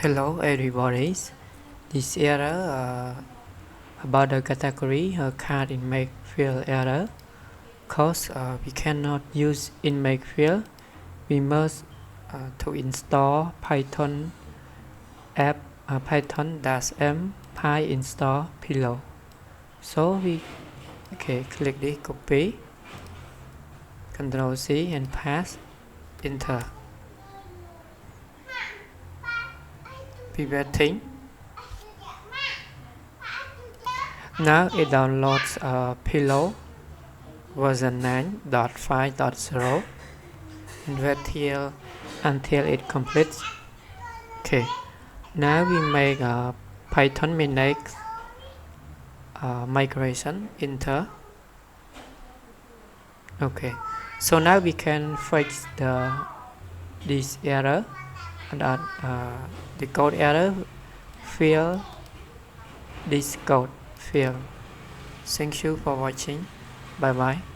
Hello everybody. This error about the category card ImageField error, cause we cannot use ImageField. We must to install Python app Python-m py install below. So we click this, copy, Ctrl C and paste, enter. Be waiting. Now it downloads below version 9.5.0 and wait here until it completes. Now we make a Python Minix migration, enter. So now we can fix this error, that the code error fail. This code fail. Thank you for watching. Bye bye.